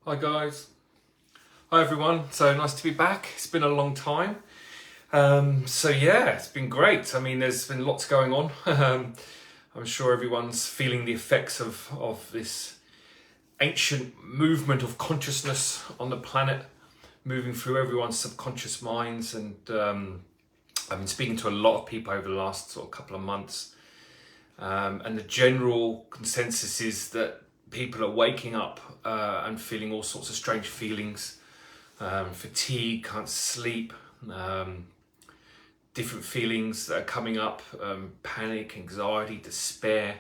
Hi guys. Hi everyone. So nice to be back. It's been a long time. So yeah, it's been great. I mean, there's been lots going on. I'm sure everyone's feeling the effects of this ancient movement of consciousness on the planet, moving through everyone's subconscious minds. And I've been speaking to a lot of people over the last sort of couple of months. And the general consensus is that people are waking up and feeling all sorts of strange feelings, fatigue, can't sleep, different feelings that are coming up, panic, anxiety, despair,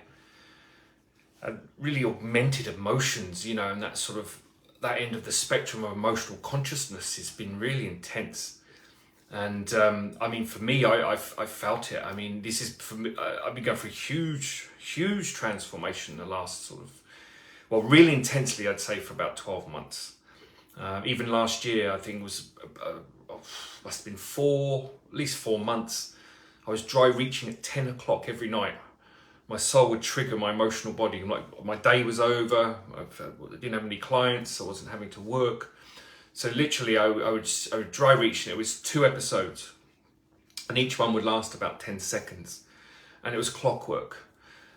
really augmented emotions, you know, and that sort of, that end of the spectrum of emotional consciousness has been really intense. And I mean, for me, I've felt it. I mean, this is, for me, I've been going through huge transformation in the last sort of, well, really intensely, I'd say, for about 12 months. Even last year, I think it was, must have been at least 4 months. I was dry reaching at 10 o'clock every night. My soul would trigger my emotional body. Like, my day was over. I didn't have any clients. I wasn't having to work. So literally, I would dry reach, and it was 2 episodes, and each one would last about 10 seconds, and it was clockwork.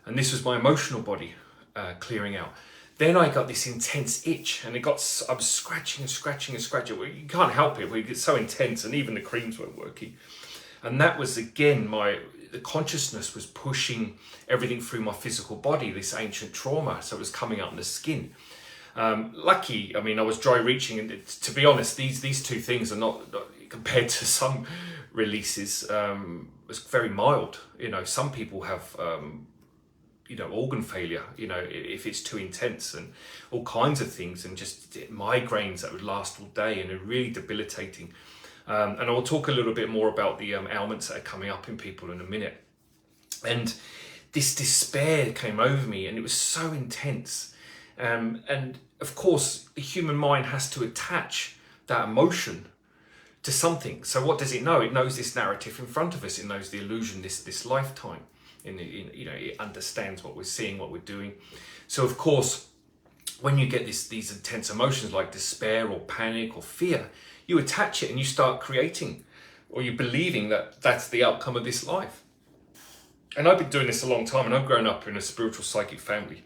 And this was my emotional body clearing out. Then I got this intense itch, and I was scratching and scratching and scratching. Well, you can't help it. It gets so intense, and even the creams weren't working. And that was, again, the consciousness was pushing everything through my physical body, this ancient trauma. So it was coming out in the skin. Lucky, I mean, I was dry reaching, and to be honest, these two things are not compared to some releases, was very mild. You know, some people have, you know, organ failure, you know, if it's too intense, and all kinds of things, and just migraines that would last all day and are really debilitating. And I will talk a little bit more about the ailments that are coming up in people in a minute. And this despair came over me, and it was so intense. And of course, the human mind has to attach that emotion to something. So what does it know? It knows this narrative in front of us. It knows the illusion, this lifetime. You know, it understands what we're seeing, what we're doing. So of course, when you get these intense emotions like despair or panic or fear, you attach it and you start creating, or you're believing that that's the outcome of this life. And I've been doing this a long time, and I've grown up in a spiritual psychic family.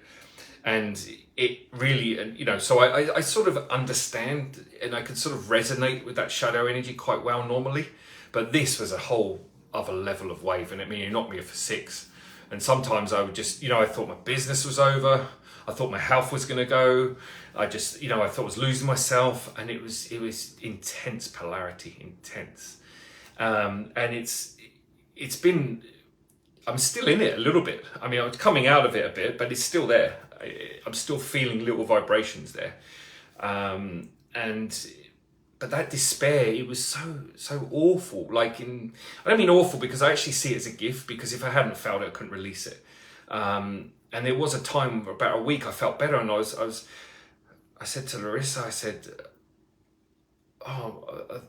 And it really, you know, so I sort of understand, and I can sort of resonate with that shadow energy quite well normally. But this was a whole other level of wave, and I mean, it knocked me for 6. And sometimes I would just, you know, I thought my business was over. I thought my health was going to go. I just, you know, I thought I was losing myself, and it was intense polarity, intense. And it's been, I'm still in it a little bit. I mean, I'm coming out of it a bit, but it's still there. I'm still feeling little vibrations there. But that despair, it was so awful. Like, I don't mean awful because I actually see it as a gift, because if I hadn't felt it, I couldn't release it. And there was a time, about a week, I felt better, and I said to Larissa, I said,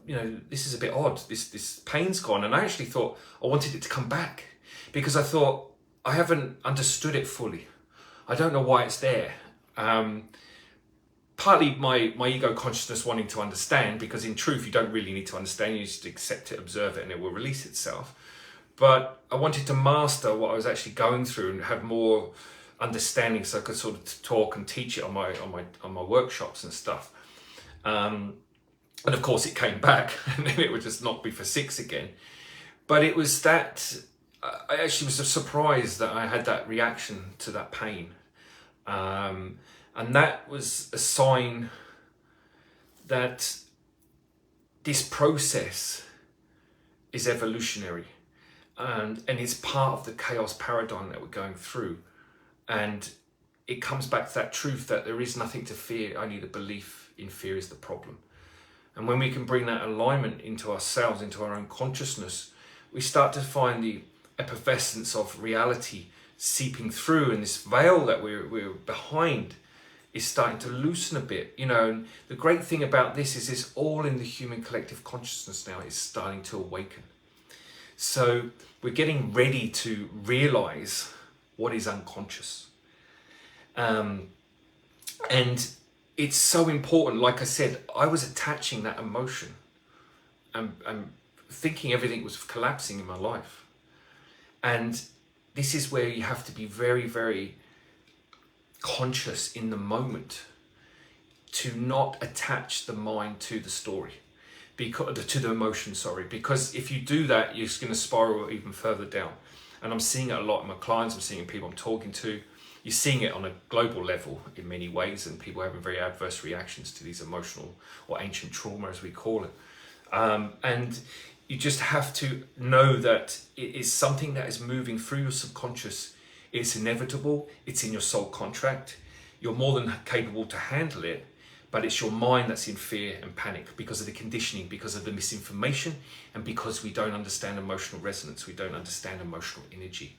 you know, this is a bit odd. This pain's gone. And I actually thought I wanted it to come back, because I thought I haven't understood it fully. I don't know why it's there. Partly my ego consciousness wanting to understand, because in truth, you don't really need to understand. You just accept it, observe it, and it will release itself. But I wanted to master what I was actually going through and have more understanding, so I could sort of talk and teach it on my workshops and stuff. And of course, it came back, and then it would just knock me for 6 again. But it was that I actually was surprised that I had that reaction to that pain. And that was a sign that this process is evolutionary, and it's part of the chaos paradigm that we're going through. And it comes back to that truth that there is nothing to fear, only the belief in fear is the problem. And when we can bring that alignment into ourselves, into our own consciousness, we start to find the effervescence of reality seeping through, and this veil that we're behind is starting to loosen a bit, you know. And the great thing about this is it's all in the human collective consciousness now. It's starting to awaken. So we're getting ready to realize what is unconscious. And it's so important. Like I said, I was attaching that emotion and thinking everything was collapsing in my life. And this is where you have to be very, very conscious in the moment to not attach the mind to the story, because to the emotion, sorry, because if you do that, you're just going to spiral even further down. And I'm seeing it a lot in my clients, I'm seeing people I'm talking to. You're seeing it on a global level in many ways, and people having very adverse reactions to these emotional or ancient trauma, as we call it. And you just have to know that it is something that is moving through your subconscious. It's inevitable. It's in your soul contract. You're more than capable to handle it, but it's your mind that's in fear and panic because of the conditioning, because of the misinformation, and because we don't understand emotional resonance. We don't understand emotional energy.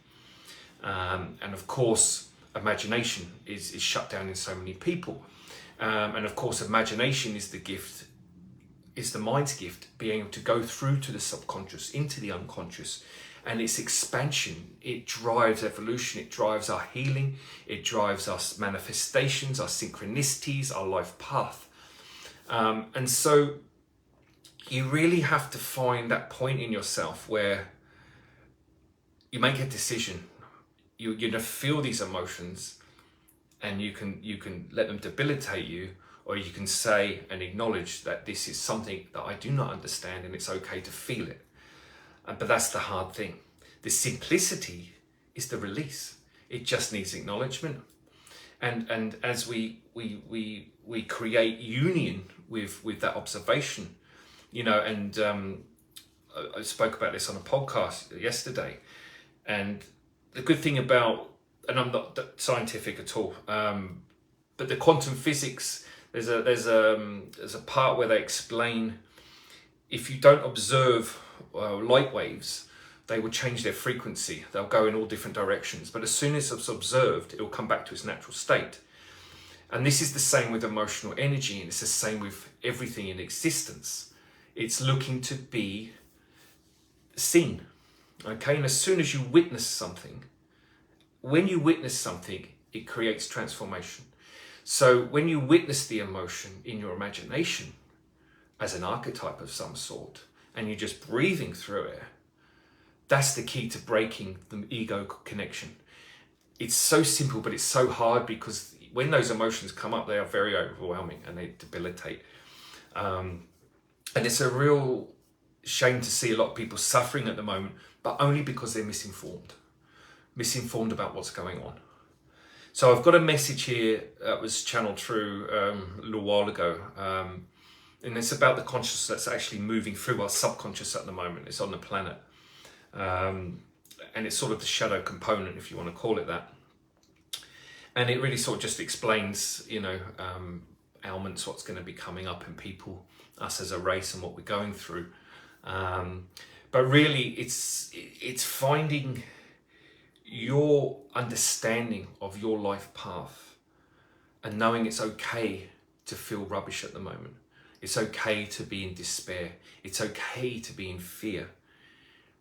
And of course, imagination is shut down in so many people. And of course, imagination is the gift, is the mind's gift, being able to go through to the subconscious, into the unconscious, and its expansion. It drives evolution, it drives our healing, it drives our manifestations, our synchronicities, our life path. And so you really have to find that point in yourself where you make a decision. You're going to feel these emotions, and you can let them debilitate you, or you can say and acknowledge that this is something that I do not understand, and it's okay to feel it. But that's the hard thing. The simplicity is the release. It just needs acknowledgement. And as we create union with that observation, you know, and I spoke about this on a podcast yesterday, and the good thing about, and I'm not scientific at all, but the quantum physics, there's a part where they explain if you don't observe light waves, they will change their frequency. They'll go in all different directions. But as soon as it's observed, it will come back to its natural state. And this is the same with emotional energy, and it's the same with everything in existence. It's looking to be seen. Okay, and as soon as you witness something, when you witness something, it creates transformation. So when you witness the emotion in your imagination as an archetype of some sort, and you're just breathing through it, that's the key to breaking the ego connection. It's so simple, but it's so hard, because when those emotions come up, they are very overwhelming and they debilitate. And it's a real shame to see a lot of people suffering at the moment, but only because they're misinformed about what's going on. So I've got a message here that was channeled through a little while ago. And it's about the consciousness that's actually moving through our subconscious at the moment. It's on the planet. And it's sort of the shadow component, if you want to call it that. And it really sort of just explains, you know, ailments, what's going to be coming up in people, us as a race, and what we're going through. But really, it's finding your understanding of your life path and knowing it's okay to feel rubbish at the moment. It's okay to be in despair. It's okay to be in fear,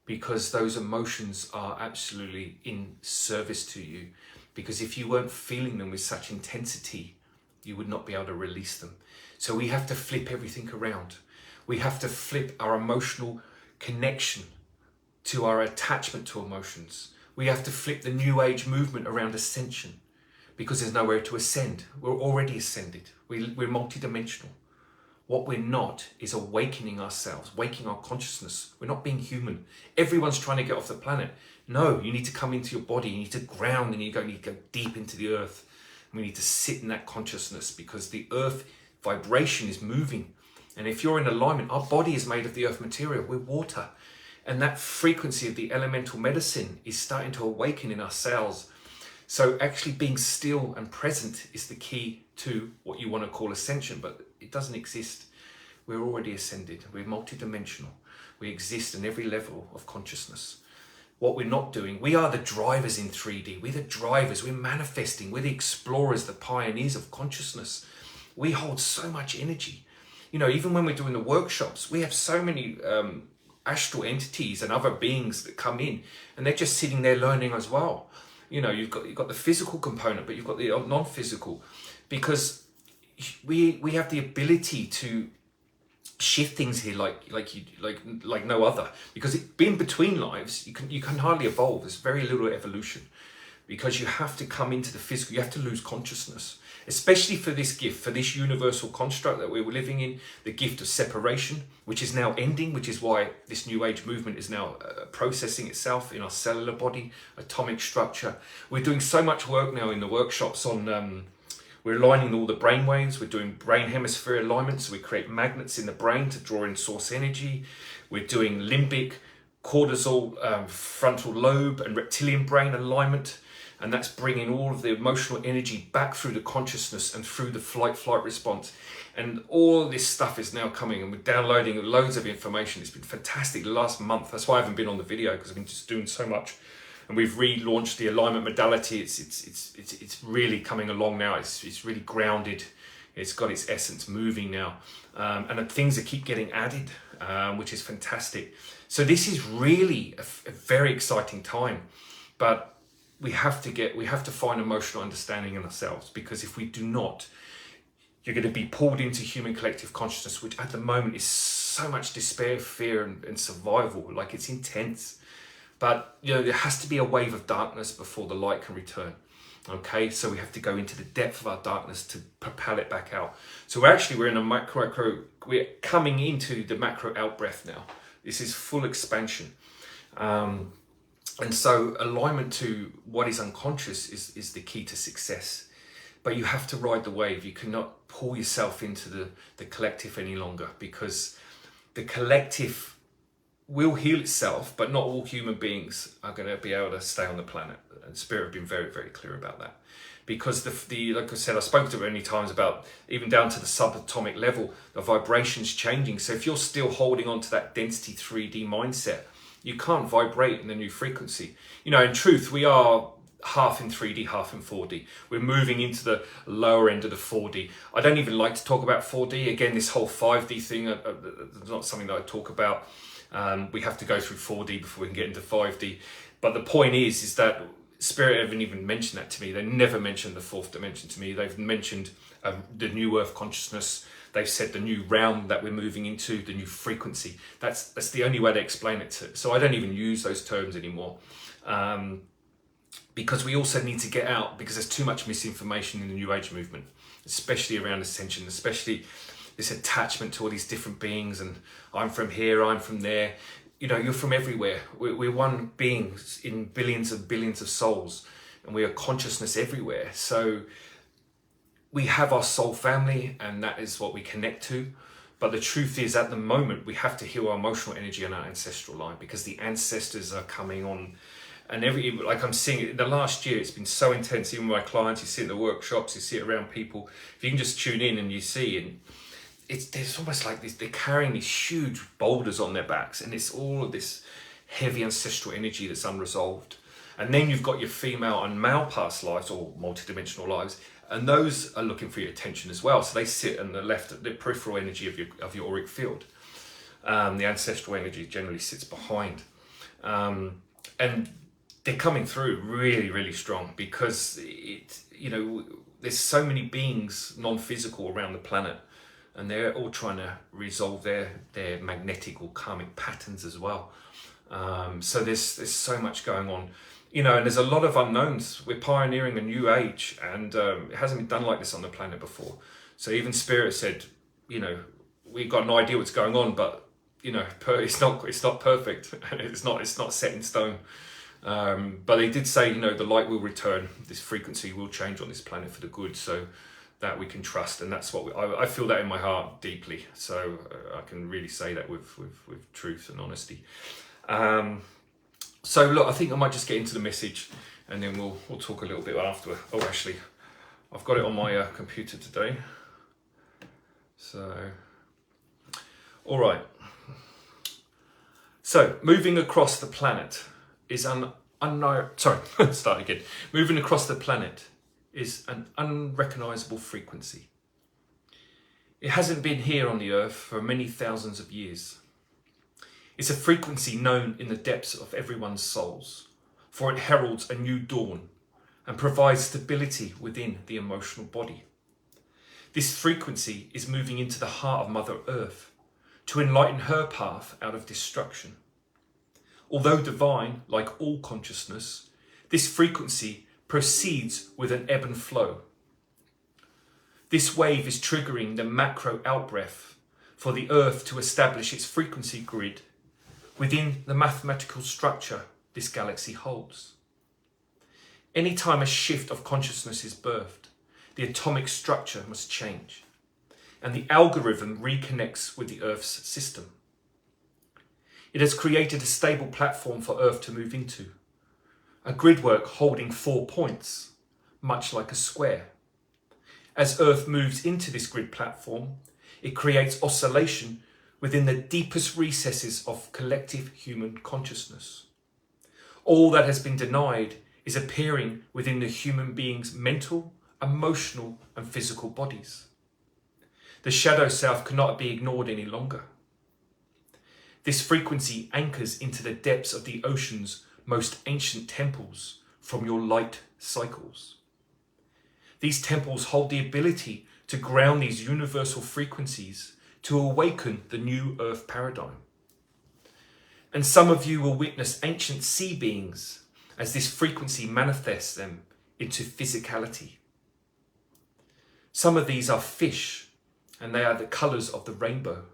because those emotions are absolutely in service to you. Because if you weren't feeling them with such intensity, you would not be able to release them. So we have to flip everything around. We have to flip our emotional connection to our attachment to emotions. We have to flip the New Age movement around ascension, because there's nowhere to ascend. We're already ascended. We're multidimensional. What we're not is awakening ourselves, waking our consciousness. We're not being human. Everyone's trying to get off the planet. No, you need to come into your body. You need to ground, and you need to go deep into the earth. We need to sit in that consciousness, because the earth vibration is moving. And if you're in alignment, our body is made of the earth material. We're water. And that frequency of the elemental medicine is starting to awaken in our cells. So actually being still and present is the key to what you want to call ascension, but it doesn't exist. We're already ascended. We're multidimensional. We exist in every level of consciousness. What we're not doing, we are the drivers in 3D. We're the drivers. We're manifesting. We're the explorers, the pioneers of consciousness. We hold so much energy. You know, even when we're doing the workshops, we have so many astral entities and other beings that come in, and they're just sitting there learning as well. You know, you've got the physical component, but you've got the non-physical, because we have the ability to shift things here like no other, because being between lives, you can hardly evolve. There's very little evolution, because you have to come into the physical. You have to lose consciousness, especially for this gift, for this universal construct that we were living in, the gift of separation, which is now ending, which is why this New Age movement is now processing itself in our cellular body, atomic structure. We're doing so much work now in the workshops on, we're aligning all the brain waves. We're doing brain hemisphere alignment, so we create magnets in the brain to draw in source energy. We're doing limbic, cortisol, frontal lobe and reptilian brain alignment. And that's bringing all of the emotional energy back through the consciousness and through the flight response. And all this stuff is now coming, and we're downloading loads of information. It's been fantastic the last month. That's why I haven't been on the video, because I've been just doing so much. And we've relaunched the alignment modality. It's really coming along now. It's really grounded. It's got its essence moving now. And things that keep getting added, which is fantastic. So this is really a very exciting time. But we have to find emotional understanding in ourselves, because if we do not, you're going to be pulled into human collective consciousness, which at the moment is so much despair, fear, and survival. Like, it's intense. But there has to be a wave of darkness before the light can return. Okay, so we have to go into the depth of our darkness to propel it back out. So we're in a we're coming into the macro out breath now. This is full expansion. And so alignment to what is unconscious is the key to success. But you have to ride the wave. You cannot pull yourself into the collective any longer, because the collective will heal itself, but not all human beings are going to be able to stay on the planet. And Spirit have been very, very clear about that. Because like I said, I spoke to many times about, even down to the subatomic level, the vibration's changing. So if you're still holding on to that density 3D mindset, you can't vibrate in the new frequency. In truth, we are half in 3D, half in 4D. We're moving into the lower end of the 4D. I don't even like to talk about 4D. Again, this whole 5D thing is not something that I talk about. We have to go through 4D before we can get into 5D. But the point is that Spirit haven't even mentioned that to me. They never mentioned the fourth dimension to me. They've mentioned the new earth consciousness. They've said the new realm that we're moving into, the new frequency. That's the only way they explain it to. So I don't even use those terms anymore. Because we also need to get out, because there's too much misinformation in the New Age movement, especially around ascension, especially this attachment to all these different beings, and I'm from here, I'm from there. You're from everywhere. We're one being in billions and billions of souls, and we are consciousness everywhere. So we have our soul family, and that is what we connect to. But the truth is, at the moment, we have to heal our emotional energy on our ancestral line, because the ancestors are coming on. And like I'm seeing it, the last year, it's been so intense. Even with my clients, you see it in the workshops, you see it around people. If you can just tune in and you see, and there's almost like this, they're carrying these huge boulders on their backs, and it's all of this heavy ancestral energy that's unresolved. And then you've got your female and male past lives, or multidimensional lives, and those are looking for your attention as well. So they sit on the left, the peripheral energy of your auric field. The ancestral energy generally sits behind. And they're coming through really, really strong, because there's so many beings non-physical around the planet, and they're all trying to resolve their magnetic or karmic patterns as well. So there's so much going on, and there's a lot of unknowns. We're pioneering a new age, and it hasn't been done like this on the planet before. So even Spirit said, we've got no idea what's going on, but it's not perfect. It's not set in stone. But they did say, the light will return. This frequency will change on this planet for the good. So that we can trust, and that's what I feel that in my heart deeply. So I can really say that with truth and honesty. So look, I think I might just get into the message, and then we'll talk a little bit after. Oh, actually, I've got it on my computer today. So, all right. So moving across the planet is Moving across the planet is an unrecognizable frequency. It hasn't been here on the earth for many thousands of years. It's a frequency known in the depths of everyone's souls, for it heralds a new dawn and provides stability within the emotional body. This frequency is moving into the heart of Mother Earth to enlighten her path out of destruction. Although divine, like all consciousness, this frequency proceeds with an ebb and flow. This wave is triggering the macro outbreath for the Earth to establish its frequency grid within the mathematical structure this galaxy holds. Anytime a shift of consciousness is birthed, the atomic structure must change, and the algorithm reconnects with the Earth's system. It has created a stable platform for Earth to move into, a gridwork holding 4 points, much like a square. As Earth moves into this grid platform, it creates oscillation within the deepest recesses of collective human consciousness. All that has been denied is appearing within the human being's mental, emotional, and physical bodies. The shadow self cannot be ignored any longer. This frequency anchors into the depths of the ocean's most ancient temples from your light cycles. These temples hold the ability to ground these universal frequencies to awaken the new Earth paradigm. And some of you will witness ancient sea beings as this frequency manifests them into physicality. Some of these are fish, and they are the colours of the rainbow.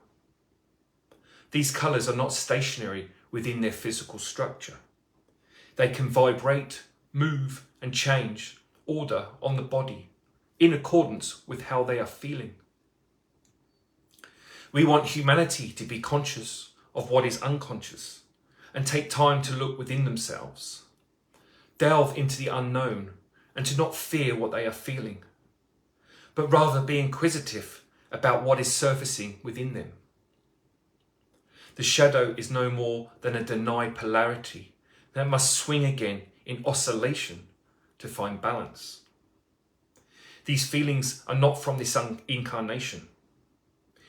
These colours are not stationary within their physical structure. They can vibrate, move, and change order on the body in accordance with how they are feeling. We want humanity to be conscious of what is unconscious and take time to look within themselves, delve into the unknown, and to not fear what they are feeling, but rather be inquisitive about what is surfacing within them. The shadow is no more than a denied polarity that must swing again in oscillation to find balance. These feelings are not from this incarnation.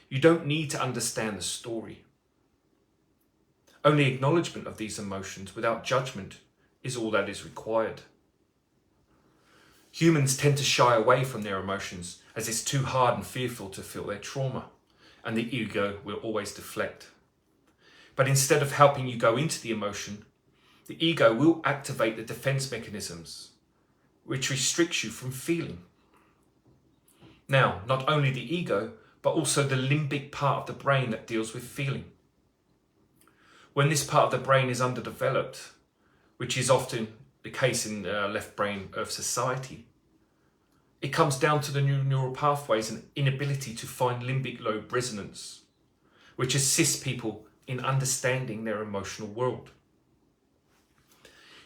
You don't need to understand the story. Only acknowledgement of these emotions without judgment is all that is required. Humans tend to shy away from their emotions as it's too hard and fearful to feel their trauma, and the ego will always deflect. But instead of helping you go into the emotion, the ego will activate the defense mechanisms, which restricts you from feeling. Now, not only the ego, but also the limbic part of the brain that deals with feeling. When this part of the brain is underdeveloped, which is often the case in the left brain of society, it comes down to the new neural pathways and inability to find limbic lobe resonance, which assists people in understanding their emotional world.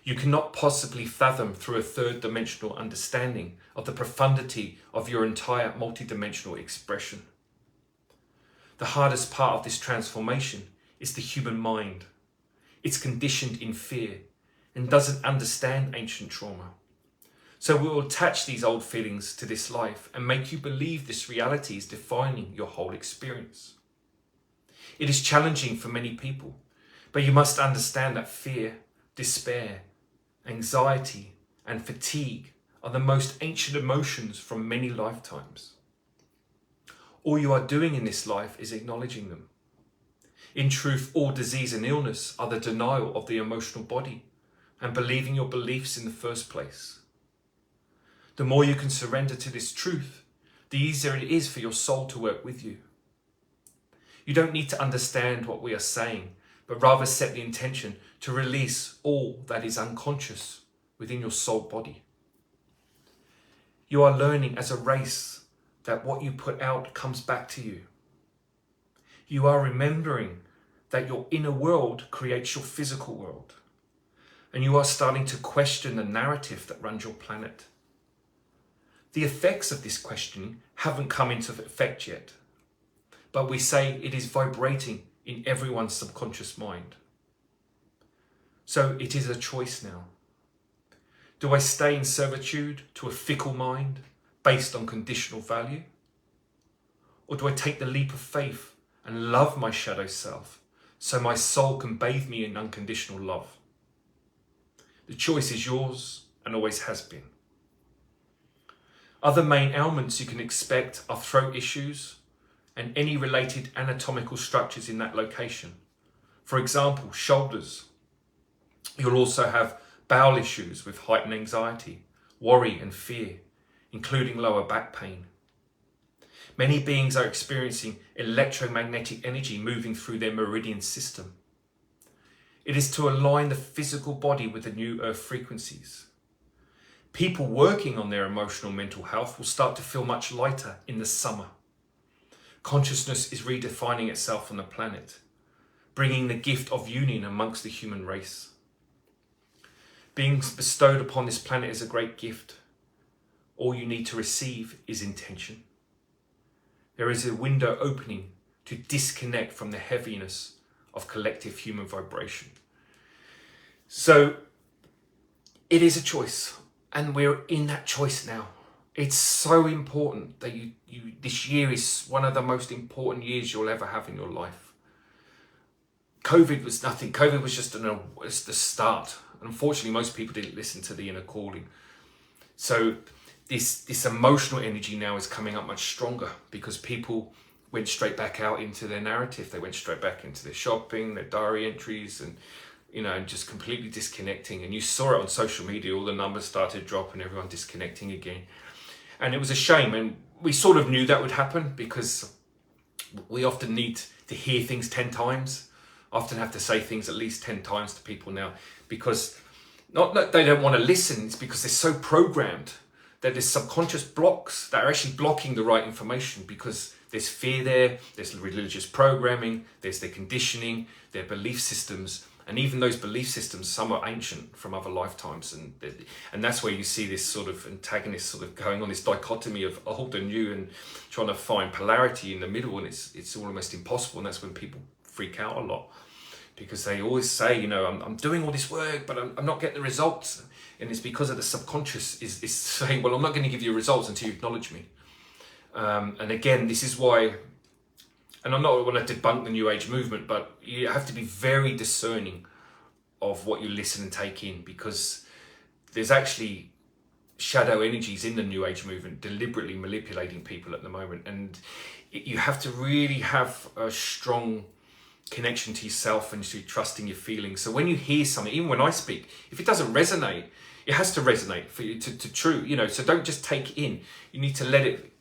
You cannot possibly fathom through a third dimensional understanding of the profundity of your entire multidimensional expression. The hardest part of this transformation is the human mind. It's conditioned in fear and doesn't understand ancient trauma. So we will attach these old feelings to this life and make you believe this reality is defining your whole experience. It is challenging for many people, but you must understand that fear, despair, anxiety, and fatigue are the most ancient emotions from many lifetimes. All you are doing in this life is acknowledging them. In truth, all disease and illness are the denial of the emotional body and believing your beliefs in the first place. The more you can surrender to this truth, the easier it is for your soul to work with you. You don't need to understand what we are saying, but rather set the intention to release all that is unconscious within your soul body. You are learning as a race that what you put out comes back to you. You are remembering that your inner world creates your physical world, and you are starting to question the narrative that runs your planet. The effects of this questioning haven't come into effect yet, but we say it is vibrating in everyone's subconscious mind. So it is a choice now. Do I stay in servitude to a fickle mind based on conditional value? Or do I take the leap of faith and love my shadow self so my soul can bathe me in unconditional love? The choice is yours and always has been. Other main ailments you can expect are throat issues and any related anatomical structures in that location. For example, shoulders. You'll also have bowel issues with heightened anxiety, worry and fear, including lower back pain. Many beings are experiencing electromagnetic energy moving through their meridian system. It is to align the physical body with the new earth frequencies. People working on their emotional mental health will start to feel much lighter in the summer. Consciousness is redefining itself on the planet, bringing the gift of union amongst the human race. Being bestowed upon this planet is a great gift. All you need to receive is intention. There is a window opening to disconnect from the heaviness of collective human vibration. So it is a choice, and we're in that choice now. It's so important that this year is one of the most important years you'll ever have in your life. COVID was nothing. COVID was just the start. Unfortunately, most people didn't listen to the inner calling. So this emotional energy now is coming up much stronger because people went straight back out into their narrative. They went straight back into their shopping, their diary entries, and just completely disconnecting. And you saw it on social media, all the numbers started dropping, everyone disconnecting again. And it was a shame. And we sort of knew that would happen because we often need to hear things 10 times. I often have to say things at least 10 times to people now because not that they don't want to listen, it's because they're so programmed that there's subconscious blocks that are actually blocking the right information because there's fear there, there's religious programming, there's their conditioning, their belief systems. And even those belief systems, some are ancient from other lifetimes. And that's where you see this sort of antagonist sort of going on, this dichotomy of old and new and trying to find polarity in the middle. And it's almost impossible. And that's when people freak out a lot because they always say, I'm doing all this work, but I'm not getting the results. And it's because of the subconscious is saying, well, I'm not going to give you results until you acknowledge me. And again, this is why, and I'm not going to debunk the New Age movement, but you have to be very discerning of what you listen and take in because there's actually shadow energies in the New Age movement deliberately manipulating people at the moment. And you have to really have a strong connection to yourself and to trusting your feelings. So when you hear something, even when I speak, if it doesn't resonate, it has to resonate for you to true, so don't just take it in. You need to let it,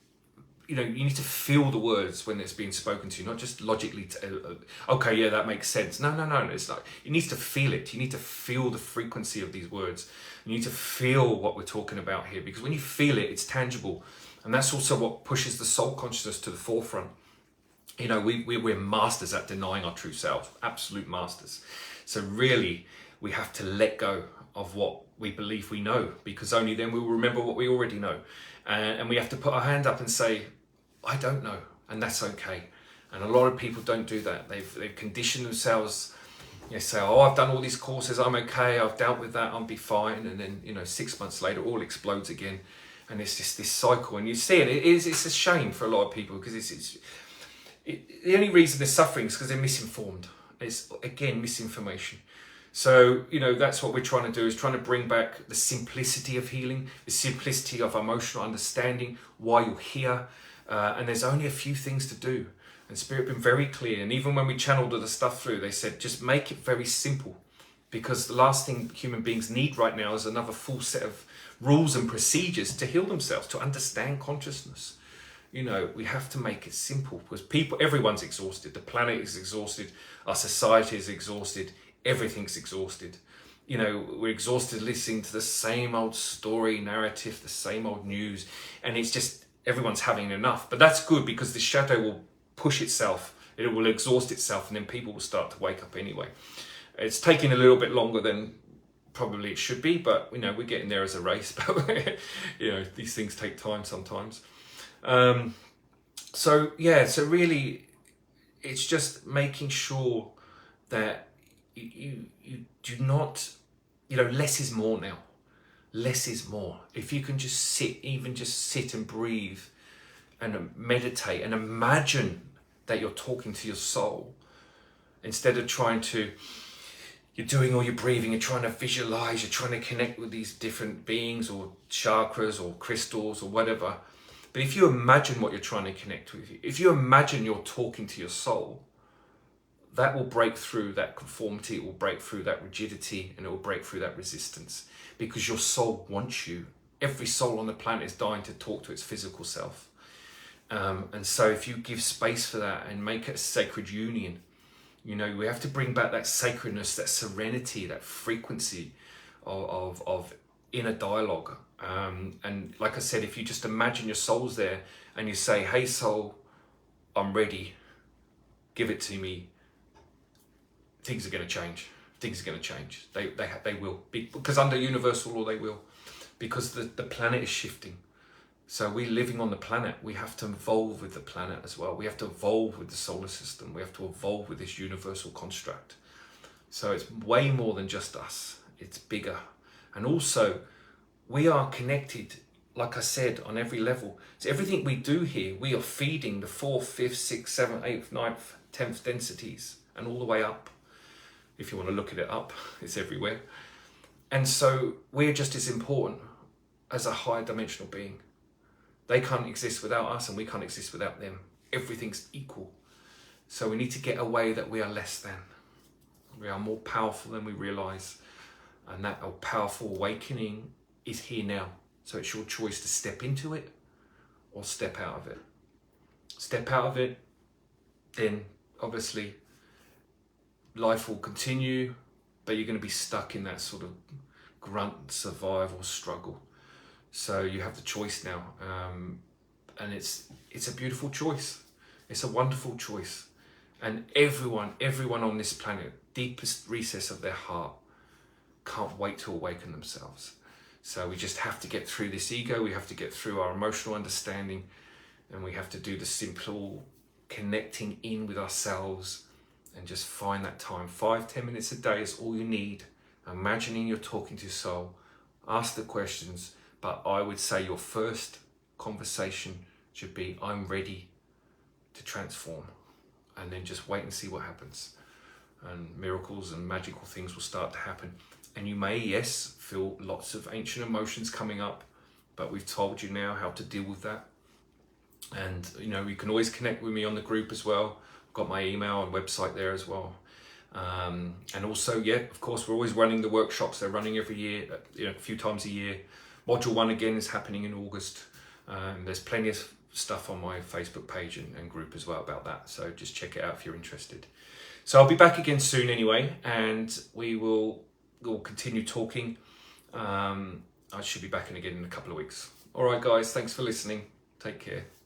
you need to feel the words when it's being spoken to you, not just logically, okay, yeah, that makes sense. No, it's like, you need to feel it. You need to feel the frequency of these words. You need to feel what we're talking about here, because when you feel it, it's tangible. And that's also what pushes the soul consciousness to the forefront. We're masters at denying our true self, absolute masters. So really, we have to let go of what we believe we know, because only then we will remember what we already know. And we have to put our hand up and say, I don't know, and that's okay. And a lot of people don't do that. They've conditioned themselves. Say, oh, I've done all these courses, I'm okay, I've dealt with that, I'll be fine. And then 6 months later, all explodes again. And it's just this cycle. And you see it, it's a shame for a lot of people, because the only reason they're suffering is because they're misinformed. It's, again, misinformation. So, that's what we're trying to do, is trying to bring back the simplicity of healing, the simplicity of emotional understanding, why you're here. And there's only a few things to do. And Spirit been very clear. And even when we channeled all the stuff through, they said, just make it very simple. Because the last thing human beings need right now is another full set of rules and procedures to heal themselves, to understand consciousness. We have to make it simple, because everyone's exhausted. The planet is exhausted. Our society is exhausted. Everything's exhausted. We're exhausted listening to the same old story narrative, the same old news. And it's just, everyone's having enough. But that's good, because the shadow will push itself. It will exhaust itself, and then people will start to wake up anyway. It's taking a little bit longer than probably it should be, but we're getting there as a race. But these things take time sometimes. So really, it's just making sure that you do not, less is more now. Less is more. If you can just sit and breathe and meditate and imagine that you're talking to your soul, instead of trying to, you're doing all your breathing, you're trying to visualize, you're trying to connect with these different beings or chakras or crystals or whatever. But if you imagine what you're trying to connect with, if you imagine you're talking to your soul, that will break through that conformity, it will break through that rigidity, and it will break through that resistance, because your soul wants you. Every soul on the planet is dying to talk to its physical self. And so if you give space for that and make it a sacred union, you know, we have to bring back that sacredness, that serenity, that frequency of inner dialogue. And like I said, if you just imagine your soul's there and you say, hey soul, I'm ready, give it to me, things are going to change. Things are going to change. They will. Because under universal law, they will. Because the planet is shifting. So we're living on the planet. We have to evolve with the planet as well. We have to evolve with the solar system. We have to evolve with this universal construct. So it's way more than just us. It's bigger. And also, we are connected, like I said, on every level. So everything we do here, we are feeding the 4th, 5th, 6th, 7th, 8th, 9th, 10th densities, and all the way up. If you want to look at it up, it's everywhere. And so we're just as important as a higher dimensional being. They can't exist without us, and we can't exist without them. Everything's equal. So we need to get away that we are less than. We are more powerful than we realize. And that powerful awakening is here now. So it's your choice to step into it or step out of it. Step out of it, then obviously life will continue, but you're going to be stuck in that sort of grunt survival struggle. So you have the choice now, and it's a beautiful choice. It's a wonderful choice, and everyone on this planet, deepest recess of their heart, can't wait to awaken themselves. So we just have to get through this ego. We have to get through our emotional understanding, and we have to do the simple connecting in with ourselves, and just find that time. 5-10 minutes a day is all you need. Imagining you're talking to your soul. Ask the questions. But I would say your first conversation should be, I'm ready to transform. And then just wait and see what happens. And miracles and magical things will start to happen. And you may, yes, feel lots of ancient emotions coming up, but we've told you now how to deal with that. And, you know, you can always connect with me on the group as well. I've got my email and website there as well. And also, yeah, of course, we're always running the workshops. They're running every year, a few times a year. Module 1 again is happening in August. There's plenty of stuff on my Facebook page and group as well about that. So just check it out if you're interested. So I'll be back again soon anyway, and we'll continue talking. I should be back in again in a couple of weeks. All right, guys, thanks for listening. Take care.